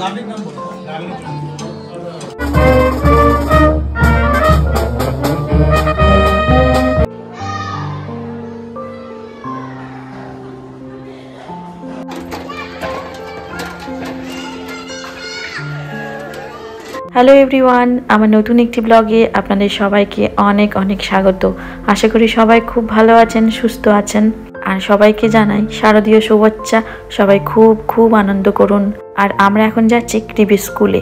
Hello everyone, আমার নতুন একটি ব্লগে আপনাদের সবাইকে অনেক অনেক স্বাগত। আশা করি সবাই খুব ভালো আছেন, সুস্থ আছেন। আর সবাইকে জানাই শারদীয় শুভেচ্ছা। সবাই খুব খুব আনন্দ করুন। আর আমরা এখন যাচ্ছি কৃবির স্কুলে।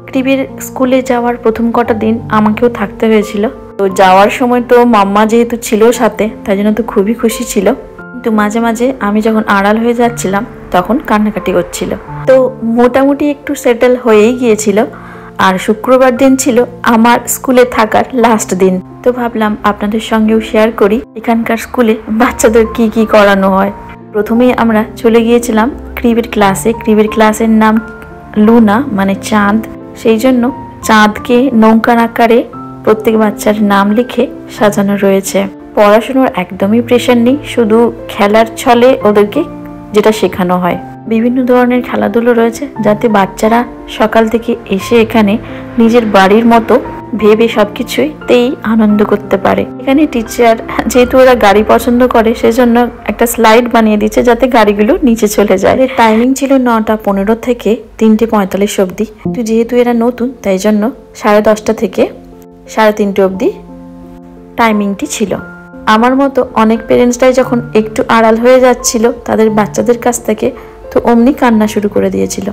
কৃবির স্কুলে যাওয়ার প্রথম কটা দিন আমাকেও থাকতে হয়েছিল। তো যাওয়ার সময় তো মাম্মা যেহেতু ছিল সাথে, তাই জন্য তো খুবই খুশি ছিল। কিন্তু মাঝে মাঝে আমি যখন আড়াল হয়ে যাচ্ছিলাম তখন কান্নাকাটি করছিল। তো মোটামুটি একটু সেটেল হয়েই গিয়েছিল। আর শুক্রবার দিন ছিল আমার স্কুলে থাকার লাস্ট দিন। তো ভাবলাম আপনাদের সঙ্গেও শেয়ার করি এখানকার স্কুলে বাচ্চাদের কি কি করানো হয়। প্রথমেই আমরা চলে গিয়েছিলাম কৃবির ক্লাসে। কৃবির ক্লাসের নাম লুনা, মানে চাঁদ। সেই জন্য চাঁদকে নৌকার আকারে প্রত্যেক বাচ্চার নাম লিখে সাজানো রয়েছে। পড়াশোনার একদমই প্রেশার নেই, শুধু খেলার ছলে ওদেরকে যেটা শেখানো হয়। বিভিন্ন ধরনের খেলাধুলো রয়েছে যাতে বাচ্চারা সকাল থেকে এসে এখানে নিজের বাড়ির মতো ভেবে সবকিছুতেই আনন্দ করতে পারে। এখানে টিচার যেহেতু ওরা গাড়ি পছন্দ করে সেজন্য একটা স্লাইড বানিয়ে দিচ্ছে যাতে গাড়িগুলো নিচে চলে যায়। এর টাইমিং ছিল 9:15 থেকে 3:45 অবধি। কিন্তু যেহেতু এরা নতুন তাই জন্য 10:30 থেকে 3:30 অবধি টাইমিংটি ছিল। আমার মতো অনেক পেরেন্টসরাই যখন একটু আড়াল হয়ে যাচ্ছিল তাদের বাচ্চাদের কাছ থেকে, তো অমনি কান্না শুরু করে দিয়েছিল।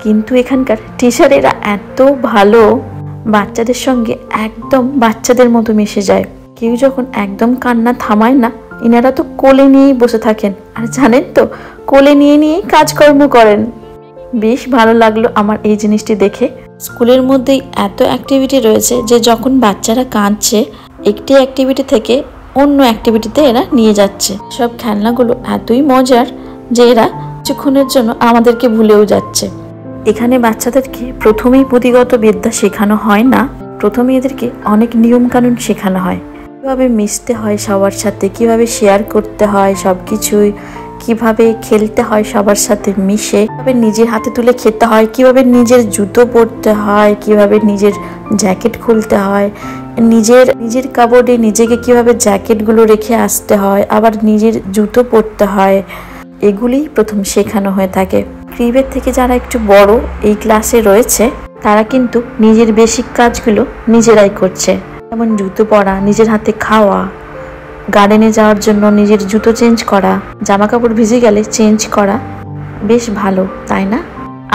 কিন্তু এখানকার টিচারেরা এত ভালো, বাচ্চাদের সঙ্গে একদম বাচ্চাদের মতো মিশে যায়। কেউ যখন একদম কান্না থামায় না, ইনারা তো কোলে নিয়েই বসে থাকেন। আর জানেন তো, কোলে নিয়েই কাজকর্ম করেন। বেশ ভালো লাগলো আমার এই জিনিসটি দেখে। স্কুলের মধ্যেই এত অ্যাক্টিভিটি রয়েছে যে যখন বাচ্চারা কাঁদছে একটি অ্যাক্টিভিটি থেকে অন্য অ্যাক্টিভিটিতে এরা নিয়ে যাচ্ছে। সব খেলনাগুলো এতই মজার যে এরা কিছুক্ষণের জন্য আমাদেরকে ভুলেও যাচ্ছে। এখানে বাচ্চাদেরকে প্রথমেই পুঁথিগত বিদ্যা শেখানো হয় না, প্রথমে এদেরকে অনেক নিয়ম কানুন শেখানো হয়। কিভাবে মিশতে হয় সবার সাথে, কিভাবে শেয়ার করতে হয় সবকিছুই, কিভাবে খেলতে হয় সবার সাথে মিশে, কিভাবে নিজের হাতে তুলে খেতে হয়, কিভাবে নিজের জুতো পরতে হয়, কিভাবে নিজের জ্যাকেট খুলতে হয়, নিজের কাপড়ে নিজেকে কিভাবে জ্যাকেটগুলো রেখে আসতে হয়, আবার নিজের জুতো পরতে হয়। এগুলি প্রথম শেখানো হয়ে থাকে। ক্রিবের থেকে যারা একটু বড় এই ক্লাসে রয়েছে তারা কিন্তু নিজের বেসিক কাজগুলো নিজেরাই করছে, যেমন জুতো পরা, নিজের হাতে খাওয়া, গার্ডেনে যাওয়ার জন্য নিজের জুতো চেঞ্জ করা, জামা কাপড় ভিজে গেলে চেঞ্জ করা। বেশ ভালো, তাই না?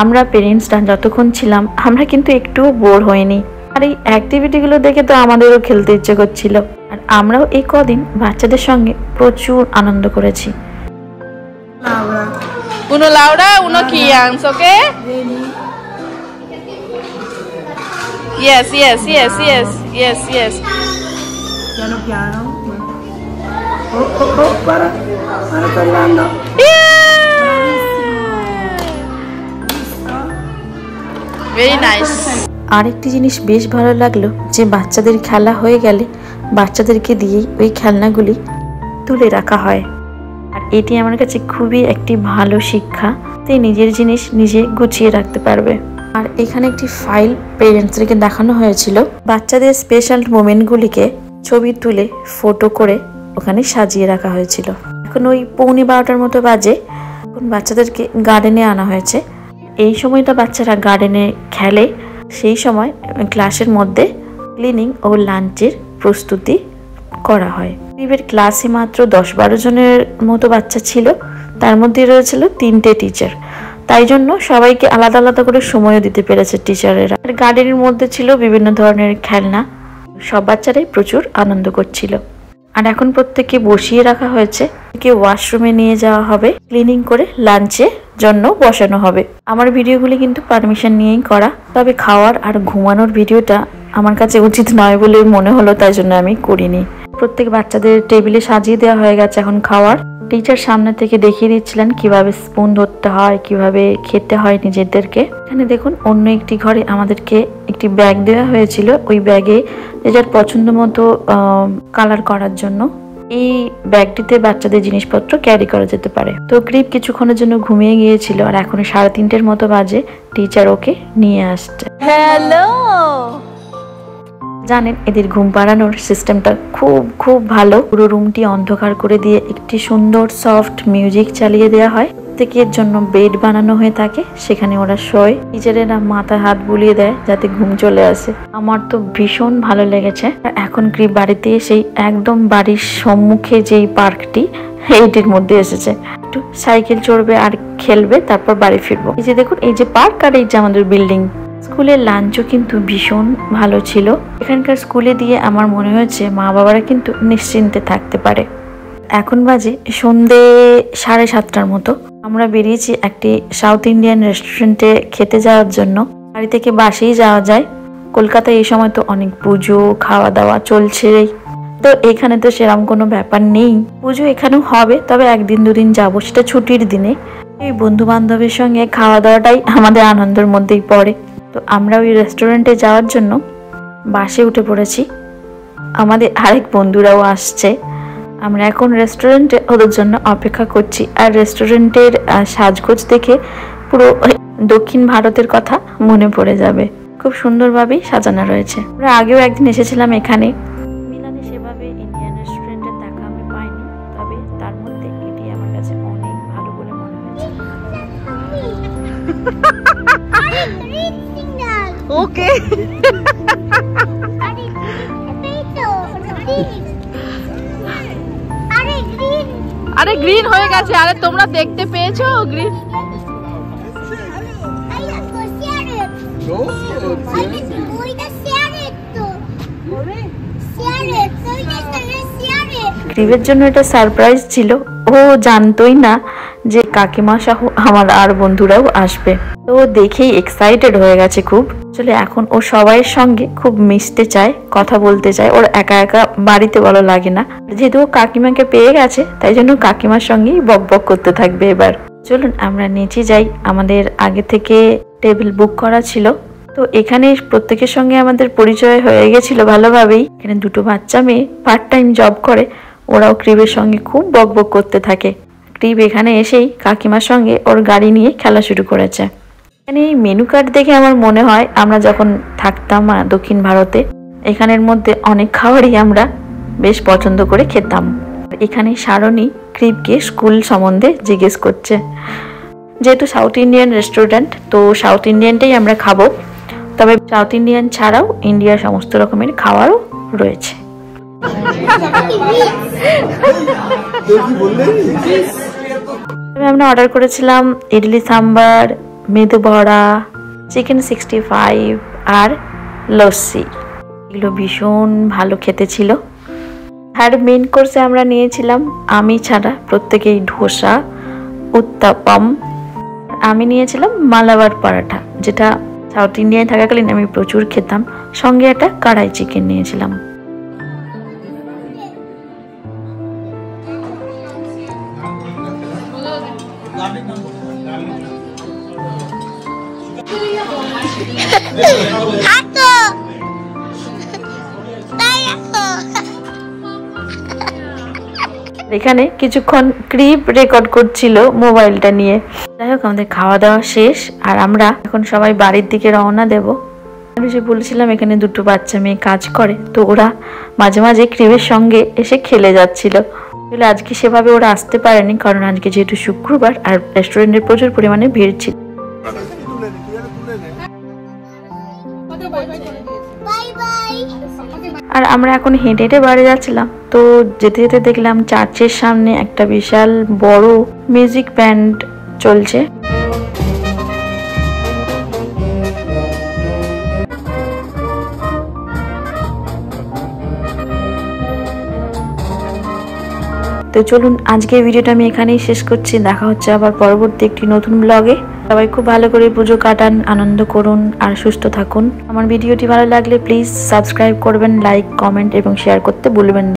আমরা পেরেন্টসরা যতক্ষণ ছিলাম আমরা কিন্তু একটুও বোর হইনি। আর এই অ্যাক্টিভিটিগুলো দেখে তো আমাদেরও খেলতে ইচ্ছে করছিল। আর আমরাও এই কদিন বাচ্চাদের সঙ্গে প্রচুর আনন্দ করেছি। Uno Laura, uno Kians, okay? Yes. Piano. Para parlando. Very nice. আরেকটি জিনিস বেশ ভালো লাগলো যে বাচ্চাদের খেলা হয়ে গেলে বাচ্চাদেরকে দিয়েই ওই খেলনাগুলি তুলে রাখা হয়। আর এটি আমার কাছে খুবই একটি ভালো শিক্ষা, তাই নিজের জিনিস নিজে গুছিয়ে রাখতে পারবে। আর এখানে একটি ফাইল পেরেন্টসদেরকে দেখানো হয়েছিল। বাচ্চাদের স্পেশাল মোমেন্টগুলিকে ছবি তুলে ফটো করে ওখানে সাজিয়ে রাখা হয়েছিল। এখন ওই 11:15 মতো বাজে। এখন বাচ্চাদেরকে গার্ডেনে আনা হয়েছে। এই সময়টা বাচ্চারা গার্ডেনে খেলে। সেই সময় ক্লাসের মধ্যে ক্লিনিং ও লাঞ্চের প্রস্তুতি করা হয়। ক্রিবের ক্লাসে মাত্র 10-12 জনের মতো বাচ্চা ছিল, তার মধ্যে রয়েছিল 3টে টিচার। তাই জন্য সবাইকে আলাদা আলাদা করে সময়ও দিতে পেরেছে টিচারেরা। গার্ডেনের মধ্যে ছিল বিভিন্ন ধরনের খেলনা। সব বাচ্চারাই প্রচুর আনন্দ করছিল। আর এখন প্রত্যেককে বসিয়ে রাখা হয়েছে, ওয়াশরুমে নিয়ে যাওয়া হবে, ক্লিনিং করে লাঞ্চের জন্য বসানো হবে। আমার ভিডিওগুলি কিন্তু পারমিশন নিয়েই করা, তবে খাওয়ার আর ঘুমানোর ভিডিওটা আমার কাছে উচিত নয় বলে মনে হলো, তাই জন্য আমি করিনি। প্রত্যেক বাচ্চাদের টেবিলে সাজিয়ে দেওয়া হয়ে গেছে এখন খাওয়ার। টিচার সামনে থেকে দেখিয়ে দিচ্ছিলেন কিভাবে স্পুন ধরতে হয়, কিভাবে খেতে হয় নিজেদেরকে। এখানে দেখুন অন্য একটি ঘরে আমাদেরকে একটি ব্যাগ দেওয়া হয়েছিল, ওই ব্যাগে যে যার পছন্দ মতো কালার করার জন্য এই ব্যাগটিতে বাচ্চাদের জিনিসপত্র ক্যারি করা যেতে পারে। তো ক্রিপ কিছুক্ষণের জন্য ঘুমিয়ে গিয়েছিল আর এখন 3:30 মতো বাজে, টিচার ওকে নিয়ে আসছে। হ্যালো। জানেন এদের ঘুম পাড়ানোর সিস্টেমটা খুব খুব ভালো। পুরো রুমটি অন্ধকার করে দিয়ে একটি সুন্দর সফট মিউজিক চালিয়ে দেওয়া হয়। প্রত্যেকের জন্য বেড বানানো হয়ে থাকে, সেখানে ওরা শোয়। টিচারেরা মাথায় হাত বুলিয়ে দেয় যাতে ঘুম চলে আসে। আমার তো ভীষণ ভালো লেগেছে। আর এখন ক্রিপ বাড়িতে এসেই একদম বাড়ির সম্মুখে যেই পার্কটি এইটির মধ্যে এসেছে, একটু সাইকেল চড়বে আর খেলবে, তারপর বাড়ি ফিরবো। এই যে দেখুন, এই যে পার্ক আর এই যে আমাদের বিল্ডিং। স্কুলের লাঞ্চও কিন্তু ভীষণ ভালো ছিল। এখানকার স্কুলে দিয়ে আমার মনে হয়েছে মা বাবারা কিন্তু নিশ্চিন্তে থাকতে পারে। এখন বাজে সন্ধে 7:30টার মতো। আমরা বেরিয়েছি একটি সাউথ ইন্ডিয়ান রেস্টুরেন্টে খেতে যাওয়ার জন্য। বাড়ি থেকে বাসেই যাওয়া যায়। কলকাতায় এই সময় তো অনেক পুজো খাওয়া দাওয়া চলছে, তো এখানে তো সেরকম কোনো ব্যাপার নেই। পুজো এখানেও হবে, তবে 1-2 দিন যাবো, সেটা ছুটির দিনে। এই বন্ধু বান্ধবের সঙ্গে খাওয়া দাওয়াটাই আমাদের আনন্দের মধ্যেই পড়ে। তো আমরা ওই রেস্টুরেন্টে যাওয়ার জন্য বাসে উঠে পড়েছি। আমাদের আরেক বন্ধুরাও আসছে। আমরা এখন রেস্টুরেন্টে ওদের জন্য অপেক্ষা করছি। আর রেস্টুরেন্টের সাজগোজ দেখে পুরো দক্ষিণ ভারতের কথা মনে পড়ে যাবে। খুব সুন্দরভাবেই সাজানো রয়েছে। আমরা আগেও একদিন এসেছিলাম এখানে। মিলানে সেভাবে ইন্ডিয়ান রেস্টুরেন্টের দেখা আমি পাইনি, তবে তার মধ্যে এটি আমার কাছে অনেক ভালো বলে মনে হয়েছে। ওকে। আরে গ্রিন হয়ে গেছে। আরে তোমরা দেখতে পেয়েছো গ্রিন? ক্রিপের জন্য এটা সারপ্রাইজ ছিল। ও জানতোই না যে কাকিমা সহ আমার আর বন্ধুরাও আসবে। তো দেখেই এক্সাইটেড হয়ে গেছে খুব। আসলে এখন ও সবাইয়ের সঙ্গে খুব মিশতে চায়, কথা বলতে চায়। ওর একা একা বাড়িতে ভালো লাগে না। যেহেতু ও কাকিমাকে পেয়ে গেছে, তাই জন্য কাকিমার সঙ্গেই বক বক করতে থাকবে। এবার চলুন আমরা নিচে যাই। আমাদের আগে থেকে টেবিল বুক করা ছিল, তো এখানে প্রত্যেকের সঙ্গে আমাদের পরিচয় হয়ে গেছিল ভালোভাবেই। এখানে 2 বাচ্চা মেয়ে পার্ট টাইম জব করে, ওরাও ক্রিপের সঙ্গে খুব বক বক করতে থাকে। ক্রিপ এখানে এসেই কাকিমার সঙ্গে ওর গাড়ি নিয়ে খেলা শুরু করেছে। এখানে এই মেনু কার্ড দেখে আমার মনে হয় আমরা যখন থাকতাম দক্ষিণ ভারতে, এখানের মধ্যে অনেক খাবারই আমরা বেশ পছন্দ করে খেতাম। এখানে সারণী ক্রিপকে স্কুল সম্বন্ধে জিজ্ঞেস করছে। যেহেতু সাউথ ইন্ডিয়ান রেস্টুরেন্ট, তো সাউথ ইন্ডিয়ানটাই আমরা খাবো, তবে সাউথ ইন্ডিয়ান ছাড়াও ইন্ডিয়ার সমস্ত রকমের খাবারও রয়েছে। আমরা অর্ডার করেছিলাম ইডলি সাম্বার, মেদু বড়া, চিকেন 65 আর লস্যি। এগুলো ভীষণ ভালো খেতে ছিল। আর মেন কোর্সে আমরা নিয়েছিলাম আমি ছাড়া প্রত্যেকেই ধোসা, উত্তাপম। আমি নিয়েছিলাম মালাবার পরাঠা, যেটা সাউথ ইন্ডিয়ায় থাকাকালীন আমি প্রচুর খেতাম। সঙ্গে একটা কড়াই চিকেন নিয়েছিলাম। এখানে কিছুক্ষণ ক্রিপ রেকর্ড করছিল মোবাইলটা নিয়ে। যাই হোক, আমাদের খাওয়া দাওয়া শেষ আর আমরা এখন সবাই বাড়ির দিকে রওনা দেব। আমি যে বলেছিলাম এখানে 2 বাচ্চা মেয়ে কাজ করে, তো ওরা মাঝে মাঝে ক্রিপের সঙ্গে এসে খেলে যাচ্ছিল। আসলে আজকে সেভাবে ওরা আসতে পারেনি, কারণ আজকে যেহেতু শুক্রবার আর রেস্টুরেন্টের প্রচুর পরিমাণে ভিড় ছিল। আর আমরা এখন হেঁটে হেঁটে বাড়ি যাচ্ছিলাম। তো যেতে যেতে দেখলাম চার্চের সামনে একটা বিশাল বড় মিউজিক ব্যান্ড চলছে। তো চলুন আজকের ভিডিওটা আমি এখানেই শেষ করছি। দেখা হচ্ছে আবার পরবর্তী একটি নতুন ব্লগে। সবাই খুব ভালো করে পুজো কাটান, আনন্দ করুন আর সুস্থ থাকুন। আমার ভিডিওটি ভালো লাগলে প্লিজ সাবস্ক্রাইব করবেন, লাইক, কমেন্ট এবং শেয়ার করতে ভুলবেন না।